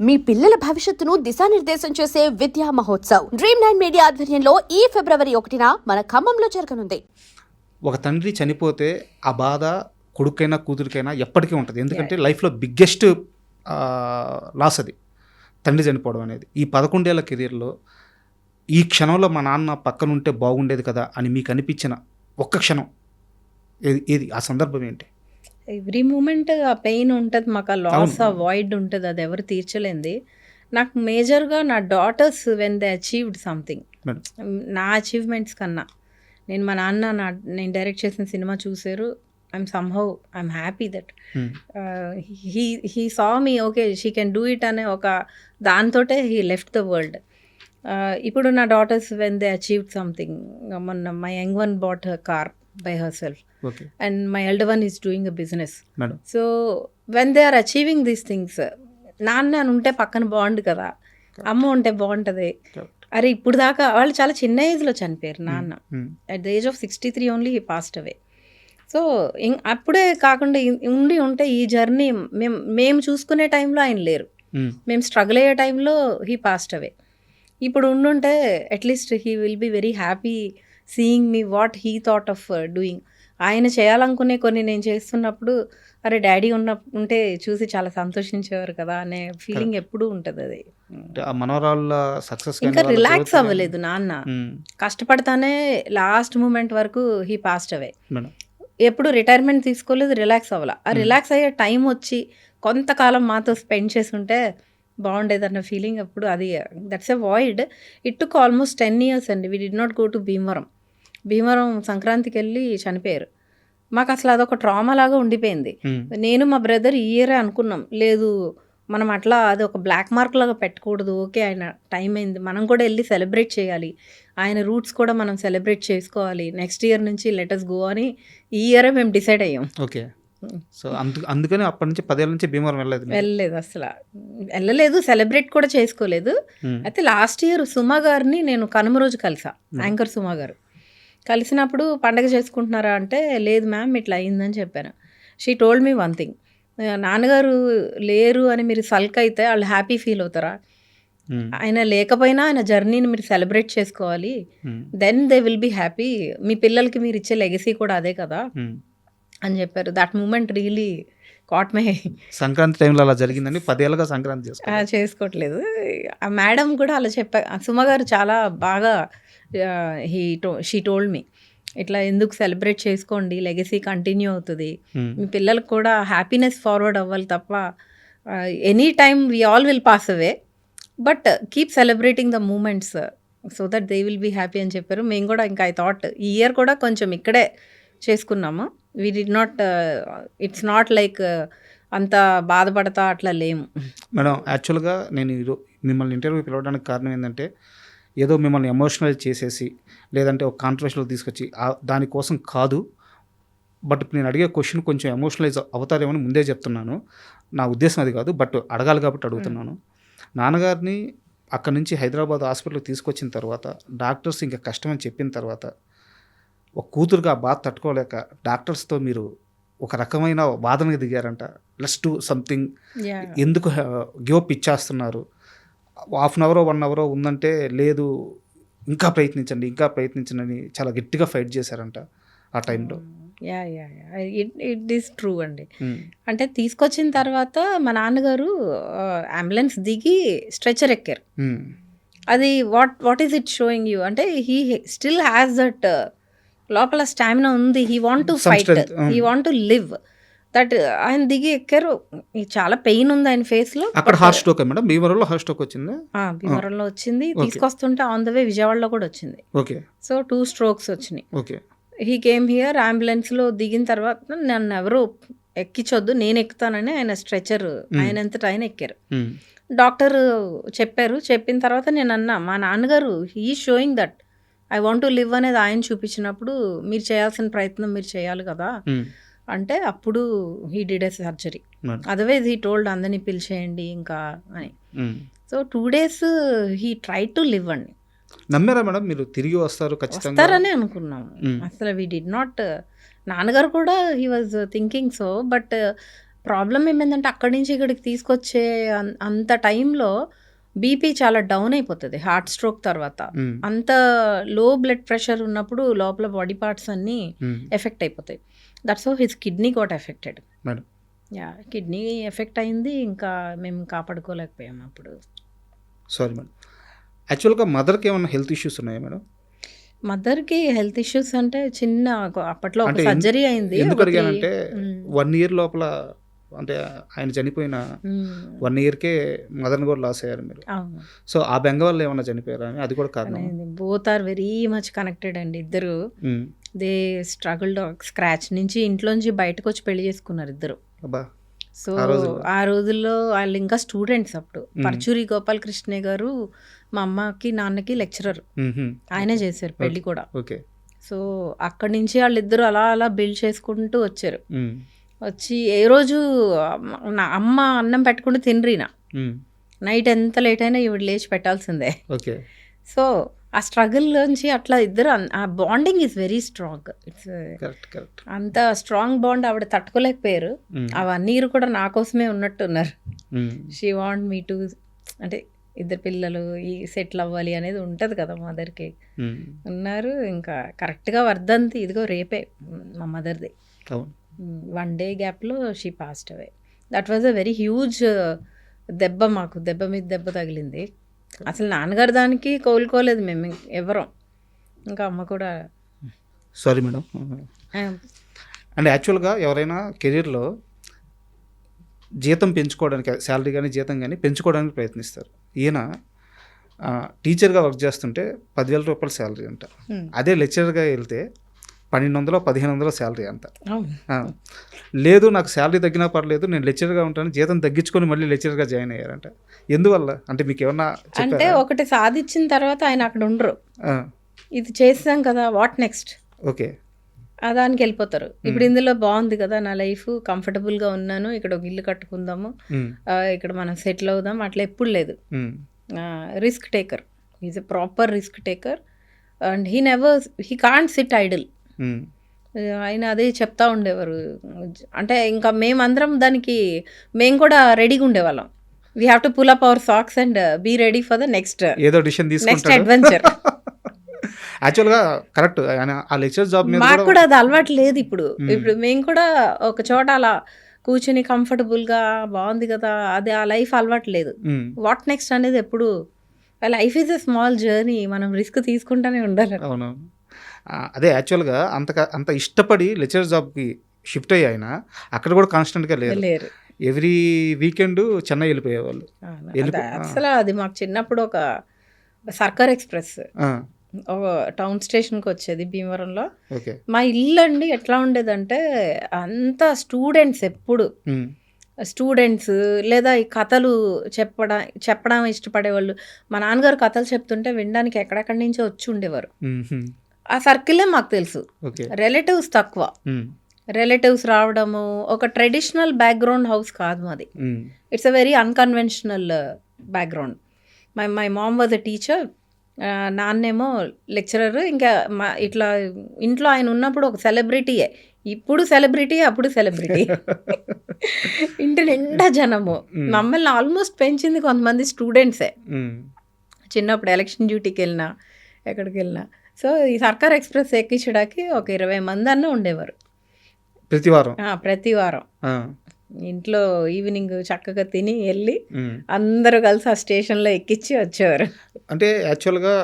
మీ పిల్లల భవిష్యత్తును దిశానిర్దేశం చేసే విద్యా మహోత్సవ్ Dream9 మీడియా ఆధ్వర్యంలో ఈ ఫిబ్రవరి 1న మన ఖమ్మంలో జరగనుంది. ఒక తండ్రి చనిపోతే ఆ బాధ కొడుకైనా కూతురికైనా ఎప్పటికీ ఉంటుంది. ఎందుకంటే లైఫ్లో బిగ్గెస్ట్ లాస్ అది, తండ్రి చనిపోవడం అనేది. ఈ 11 ఏళ్ల కెరీర్లో ఈ క్షణంలో మా నాన్న పక్కన ఉంటే బాగుండేది కదా అని మీకు అనిపించిన ఒక్క క్షణం ఏది ఆ సందర్భం ఏంటి? ఎవ్రీ మూమెంట్ ఆ పెయిన్ ఉంటుంది, మాకు ఆ లాస్, ఆ వాయిడ్ ఉంటుంది, అది ఎవరు తీర్చలేంది. నాకు మేజర్గా నా daughters when they achieved something, నా అచీవ్మెంట్స్ కన్నా నేను మా నాన్న నేను డైరెక్ట్ చేసిన సినిమా చూసారు. I'm happy that he saw me okay she can do it అనే ఒక దాంతోటే హీ లెఫ్ట్ ద వరల్డ్. ఇప్పుడు నా daughters when they achieved something, మొన్న my young one bought her car by herself, and my elder one is doing a business. So when they are achieving these things, నాన్న ఉంటే పక్కన బాగుండు కదా, అమ్మ ఉంటే బాగుంటుంది. అరే ఇప్పుడు దాకా వాళ్ళు చాలా చిన్న ఏజ్లో చనిపోయారు నాన్న. At the age of 63 only he passed away. So అప్పుడే కాకుండా ఉంటే ఈ జర్నీ మేము చూసుకునే టైంలో ఆయన లేరు, మేము స్ట్రగుల్ అయ్యే టైంలో హీ పాస్డ్ అవే. ఇప్పుడు ఉండుంటే at least he will be very happy seeing me what he thought of doing. ఆయన చేయాలనుకునే కొన్ని నేను చేస్తున్నప్పుడు అరే డాడీ ఉంటే చూసి చాలా సంతోషించేవారు కదా అనే ఫీలింగ్ ఎప్పుడూ ఉంటుంది. అది మనవరాళ్ళ సక్సెస్ ఇంకా రిలాక్స్ అవ్వలేదు నాన్న, కష్టపడతానే లాస్ట్ మూమెంట్ వరకు హీ పాస్డ్ అవే. ఎప్పుడు రిటైర్మెంట్ తీసుకోలేదు, రిలాక్స్ అవ్వాల. ఆ రిలాక్స్ అయ్యే టైం వచ్చి కొంతకాలం మాతో స్పెండ్ చేసి ఉంటే బాగుండేది అన్న ఫీలింగ్ అప్పుడు. అది that's a void. It took almost 10 years అండి. We did not go to Bhimavaram సంక్రాంతికి వెళ్ళి చనిపోయారు. మాకు అసలు అదొక ట్రామా లాగా ఉండిపోయింది. నేను మా బ్రదర్ ఈ ఇయరే అనుకున్నాం, లేదు మనం అట్లా అది ఒక బ్లాక్ మార్క్ లాగా పెట్టకూడదు, ఓకే ఆయన టైం అయింది, మనం కూడా వెళ్ళి సెలబ్రేట్ చేయాలి, ఆయన రూట్స్ కూడా మనం సెలబ్రేట్ చేసుకోవాలి, నెక్స్ట్ ఇయర్ నుంచి లెటస్ గో అని ఈ ఇయరే మేము డిసైడ్ అయ్యాం. ఓకే. సో అందుకని అప్పటి నుంచి 10 ఏళ్ళ నుంచి భీమవరం వెళ్ళలేదు, అసలు వెళ్ళలేదు, సెలబ్రేట్ కూడా చేసుకోలేదు. అయితే లాస్ట్ ఇయర్ సుమా గారిని నేను కనుమ రోజు కలిసా, యాంకర్ సుమా గారు. కలిసినప్పుడు పండగ చేసుకుంటున్నారా అంటే లేదు మ్యామ్ ఇట్లా అయిందని చెప్పాను. She told me one thing, నాన్నగారు లేరు అని మీరు సల్క్ అయితే వాళ్ళు హ్యాపీ ఫీల్ అవుతారా, ఆయన లేకపోయినా ఆయన జర్నీని మీరు సెలబ్రేట్ చేసుకోవాలి, then they will be happy, మీ పిల్లలకి మీరు ఇచ్చే లెగసీ కూడా అదే కదా అని చెప్పారు. That moment really caught my. Sankranti టైంలో అలా జరిగిందండి. 10 ఏళ్ళుగా సంక్రాంతి చేసుకోవట్లేదు. ఆ మేడం కూడా అలా సుమ గారు చాలా బాగా షీ టోల్డ్ మీ ఇట్లా ఎందుకు సెలబ్రేట్ చేసుకోండి, లెగసీ కంటిన్యూ అవుతుంది, మీ పిల్లలకు కూడా హ్యాపీనెస్ ఫార్వర్డ్ అవ్వాలి తప్ప any time we all will pass away, but keep celebrating the moments so that they will be happy అని చెప్పారు. మేము కూడా ఇంకా ఐ థాట్ ఈ ఇయర్ కూడా కొంచెం ఇక్కడే చేసుకున్నాము. We did not, it's not like అంత బాధపడతా అట్లా లేము. మేడం యాక్చువల్గా నేను మిమ్మల్ని ఇంటర్వ్యూ పిలవడానికి కారణం ఏంటంటే ఏదో మిమ్మల్ని ఎమోషనల్ చేసేసి లేదంటే ఒక కాంట్రవర్షియల్ తీసుకొచ్చి దానికోసం కాదు. బట్ నేను అడిగే క్వశ్చన్ కొంచెం ఎమోషనలైజ్ అవుతారేమని ముందే చెప్తున్నాను. నా ఉద్దేశం అది కాదు, బట్ అడగాలి కాబట్టి అడుగుతున్నాను. నాన్నగారిని అక్కడి నుంచి హైదరాబాద్ హాస్పిటల్కి తీసుకొచ్చిన తర్వాత డాక్టర్స్ ఇంకా కష్టమని చెప్పిన తర్వాత ఒక కూతురుగా బాధ తట్టుకోలేక డాక్టర్స్తో మీరు ఒక రకమైన వాదనకి దిగారంట. లెట్స్ డూ సంథింగ్, ఎందుకు గివప్ ఇచ్చేస్తున్నారు, 1/2 hour 1 hour ఉందంటే లేదు ఇంకా ప్రయత్నించండి అని చాలా గట్టిగా ఫైట్ చేశారంట ఆ టైంలో. ఇట్ ఈస్ ట్రూ అండి. అంటే తీసుకొచ్చిన తర్వాత మా నాన్నగారు అంబులెన్స్ దిగి స్ట్రెచర్ ఎక్కారు. అది what is it showing you అంటే హీ స్టిల్ హ్యాస్ దట్ లోపల స్టామినా ఉంది, he want to fight, he want to live. That ఆయన దిగి ఎక్కారు, చాలా పెయిన్ ఉంది ఆయన ఫేస్ లో. అక్కడ హార్ట్ స్ట్రోక్ మేడం, భీమవరంలో హార్ట్ స్ట్రోక్ వచ్చింది. భీమవరంలో వచ్చింది, తీసుకొస్తుంటే ఆన్ ద వే విజయవాడలో కూడా వచ్చింది. ఓకే. సో 2 strokes వచ్చినాయి. ఓకే. హీ కేమ్ హియర్, అంబులెన్స్లో దిగిన తర్వాత నన్ను ఎవరు ఎక్కించొద్దు నేను ఎక్కుతానని ఆయన స్ట్రెచర్ ఆయనంతటా ఆయన ఎక్కారు. డాక్టర్ చెప్పిన తర్వాత నేను అన్నా మా నాన్నగారు he showing that I want to live అనేది ఆయన చూపించినప్పుడు మీరు చేయాల్సిన ప్రయత్నం మీరు చేయాలి కదా అంటే అప్పుడు he did a surgery. Otherwise he told అందరినీ పిలిచేయండి ఇంకా అని. So 2 days he try to live అండి. నమ్మారా మేడం మీరు తిరిగి వస్తారని అనుకున్నాము. అసలు వీ డిడ్ నాట్, నాన్నగారు కూడా he was thinking so, but problem ఏమైందంటే అక్కడి నుంచి ఇక్కడికి తీసుకొచ్చే అంత టైంలో బీపీ చాలా డౌన్ అయిపోతుంది హార్ట్ స్ట్రోక్ తర్వాత. అంత లో బ్లడ్ ప్రెషర్ ఉన్నప్పుడు లోపల బాడీ పార్ట్స్ అన్నీ ఎఫెక్ట్ అయిపోతాయి. That's how his kidney got affected. Madam yeah, kidney effect అయింది. ఇంకా మేము కాపాడుకోలేకపోయాము అప్పుడు. Sorry madam. యాక్చువల్గా మదర్కి ఏమైనా హెల్త్ ఇష్యూస్ ఉన్నాయా మేడం? మదర్కి హెల్త్ ఇష్యూస్ అంటే చిన్న అప్పట్లో ఒక అంటే సర్జరీ అయింది. ఎందుకు అడిగానంటే 1 year లోపల అంటే ఆయన చనిపోయిన 1 yearకే మదర్ని కూడా లాస్ అయ్యారు మీరు. అవును, సో ఆ బెంగ వల్ల ఏమైనా చనిపోయారా అని అది కూడా కారణం. Both are very much connected అండి ఇద్దరు. దే స్ట్రగుల్డ్ స్క్రాచ్ నుంచి ఇంట్లోంచి బయటకు వచ్చి పెళ్లి చేసుకున్నారు ఇద్దరు. అబ్బా. సో ఆ రోజుల్లో వాళ్ళు ఇంకా స్టూడెంట్స్ అప్పుడు. పర్చూరి గోపాలకృష్ణ గారు మా అమ్మకి నాన్నకి లెక్చరర్, ఆయనే చేశారు పెళ్లి కూడా. ఓకే. సో అక్కడి నుంచి వాళ్ళిద్దరూ అలా అలా బిల్డ్ చేసుకుంటూ వచ్చారు. వచ్చి ఏ రోజు నా అమ్మ అన్నం పెట్టుకుంటూ తినరీనా, నైట్ ఎంత లేట్ అయినా ఈవిడ లేచి పెట్టాల్సిందే. ఓకే. సో ఆ స్ట్రగుల్ నుంచి అట్లా ఇద్దరు ఆ bonding is very strong. It's అంత స్ట్రాంగ్ బాండ్ ఆవిడ తట్టుకోలేకపోయారు. అవన్నీ కూడా నా కోసమే ఉన్నట్టున్నారు. షీ వాంట్ మీ టు, అంటే ఇద్దరు పిల్లలు ఈ సెటిల్ అవ్వాలి అనేది ఉంటుంది కదా మదర్కి. ఉన్నారు. ఇంకా కరెక్ట్గా వర్ధంతి ఇదిగో రేపే మా మదర్ది. 1 day గ్యాప్లో she passed away. That was a very huge దెబ్బ. మాకు దెబ్బ మీద దెబ్బ తగిలింది. అసలు నాన్నగారు దానికి కోలుకోలేదు మేము ఎవరం. ఇంకా అమ్మ కూడా. Sorry madam. అంటే యాక్చువల్గా ఎవరైనా కెరీర్లో జీతం పెంచుకోవడానికి, శాలరీ కానీ జీతం కానీ పెంచుకోవడానికి ప్రయత్నిస్తారు. ఈయన టీచర్గా వర్క్ చేస్తుంటే 10,000 రూపాయలు శాలరీ అంట. అదే లెక్చరర్గా వెళ్తే 1,200 1,500 శాలరీ అంట. లేదు నాకు శాలరీ తగ్గినా పర్లేదు, నేను లెక్చరర్గా ఉంటాను, జీతం తగ్గించుకొని మళ్ళీ లెక్చరర్గా జాయిన్ అయ్యారంట. ఎందువల్ల అంటే మీకు ఏమన్నా అంటే ఒకటి సాధించిన తర్వాత ఆయన అక్కడ ఉండరు. ఇది చేసాం కదా, వాట్ నెక్స్ట్, ఓకే, దానికి వెళ్ళిపోతారు. ఇప్పుడు ఇందులో బాగుంది కదా నా లైఫ్, కంఫర్టబుల్గా ఉన్నాను, ఇక్కడ ఒక ఇల్లు కట్టుకుందాము, ఇక్కడ మనం సెటిల్ అవుదాం, అట్లా ఎప్పుడు లేదు. Risk taker, is a proper risk taker and he can't sit idle. ఆయన అదే చెప్తా ఉండేవారు. అంటే ఇంకా మేమందరం దానికి మేము కూడా రెడీగా ఉండేవాళ్ళం. We have to pull up our socks and be ready for the next adventure. యాక్చువల్గా కరెక్ట్. ఆ లెక్చర్ జాబ్ మాకు కూడా అది అలవాటు లేదు. ఇప్పుడు మేము కూడా ఒక చోట అలా కూర్చుని కంఫర్టబుల్గా బాగుంది కదా, అది ఆ లైఫ్ అలవాటు లేదు. వాట్ నెక్స్ట్ అనేది ఎప్పుడు, life is a small journey, మనం రిస్క్ తీసుకుంటూనే ఉండాలి. అవును. అదే యాక్చువల్గా అంత ఇష్టపడి లెక్చర్ జాబ్కి షిఫ్ట్ అయ్యి ఆయన అక్కడ కూడా కాన్స్టెంట్గా లేరు. ఎవ్రీ వీకెండ్ చెన్నై వెళ్ళిపోయేవాళ్ళు. అసలు అది మాకు చిన్నప్పుడు ఒక సర్కార్ ఎక్స్ప్రెస్ టౌన్ స్టేషన్కి వచ్చేది భీమవరంలో. మా ఇల్లు అండి ఎట్లా ఉండేదంటే అంతా స్టూడెంట్స్, ఎప్పుడు స్టూడెంట్స్ లేదా ఈ కథలు చెప్పడం ఇష్టపడేవాళ్ళు. మా నాన్నగారు కథలు చెప్తుంటే వినడానికి ఎక్కడెక్కడి నుంచో వచ్చి ఉండేవారు. ఆ సర్కిల్లే మాకు తెలుసు. రిలేటివ్స్ తక్కువ. రిలేటివ్స్ రావడము, ఒక ట్రెడిషనల్ బ్యాక్గ్రౌండ్ హౌస్ కాదు మాది. It's a very unconventional background. My mom was a teacher, నాన్నేమో లెక్చరర్. ఇంకా ఇట్లా ఇంట్లో ఆయన ఉన్నప్పుడు ఒక సెలబ్రిటీయే. ఇప్పుడు సెలబ్రిటీ, అప్పుడు సెలబ్రిటీ. ఇంటి నిండా జనము. మమ్మల్ని ఆల్మోస్ట్ పెంచింది కొంతమంది స్టూడెంట్సే. చిన్నప్పుడు ఎలక్షన్ డ్యూటీకి వెళ్ళినా ఎక్కడికి వెళ్ళినా. సో ఈ సర్కార్ ఎక్స్ప్రెస్ ఎక్కించడానికి ఒక 20 మంది అన్న ఉండేవారు ప్రతి వారం. ఇంట్లో ఈవినింగ్ చక్కగా తిని వెళ్ళి అందరూ కలిసి ఆ స్టేషన్లో ఎక్కించి వచ్చేవారు. అంటే యాక్చువల్గా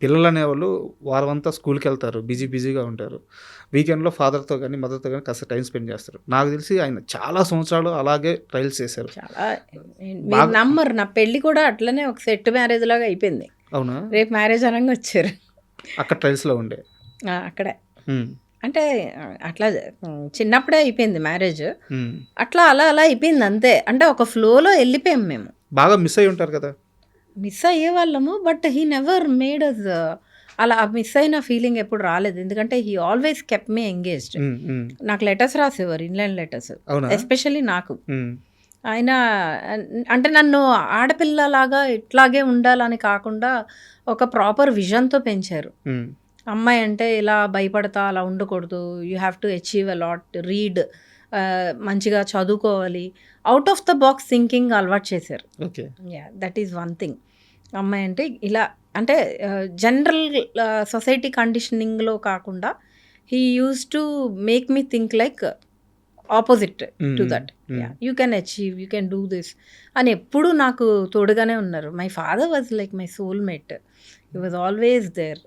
పిల్లలు అనేవాళ్ళు వారం అంతా స్కూల్కి వెళ్తారు, బిజీగా ఉంటారు. వీకెండ్లో ఫాదర్తో కానీ మదర్తో కానీ కాస్త టైం స్పెండ్ చేస్తారు. నాకు తెలిసి ఆయన చాలా సంవత్సరాలు అలాగే ట్రయల్స్ చేశారు. చాలా నమ్మరు. నా పెళ్ళి కూడా అట్లనే ఒక సెట్ మ్యారేజ్ లాగా అయిపోయింది. అవునా? రేపు మ్యారేజ్ అనగా వచ్చారు. అక్కడ ట్రయల్స్లో ఉండే అక్కడే. అంటే అట్లా చిన్నప్పుడే అయిపోయింది మ్యారేజ్. అట్లా అలా అయిపోయింది అంతే. అంటే ఒక ఫ్లోలో వెళ్ళిపోయాం మేము. బాగా మిస్ అయ్యి ఉంటారు కదా? మిస్ అయ్యేవాళ్ళము, but he never made us అలా మిస్ అయిన ఫీలింగ్ ఎప్పుడు రాలేదు. ఎందుకంటే he always kept me engaged. నాకు లెటర్స్ రాసేవారు, ఇన్లాండ్ లెటర్స్ ఎస్పెషల్లీ నాకు. ఆయన అంటే నన్ను ఆడపిల్లలాగా ఇట్లాగే ఉండాలని కాకుండా ఒక ప్రాపర్ విజన్తో పెంచారు. అమ్మాయి అంటే ఇలా భయపడతా అలా ఉండకూడదు, you have to achieve a lot, read, మంచిగా చదువుకోవాలి, out of the box thinking అలవాటు చేశారు. Okay. That is one thing. అమ్మాయి అంటే ఇలా అంటే జనరల్ సొసైటీ కండిషనింగ్లో కాకుండా he use to make me think like opposite to that. You can achieve, you can do this అని ఎప్పుడు నాకు తోడుగానే ఉన్నారు. My father was like my soulmate. He was always there.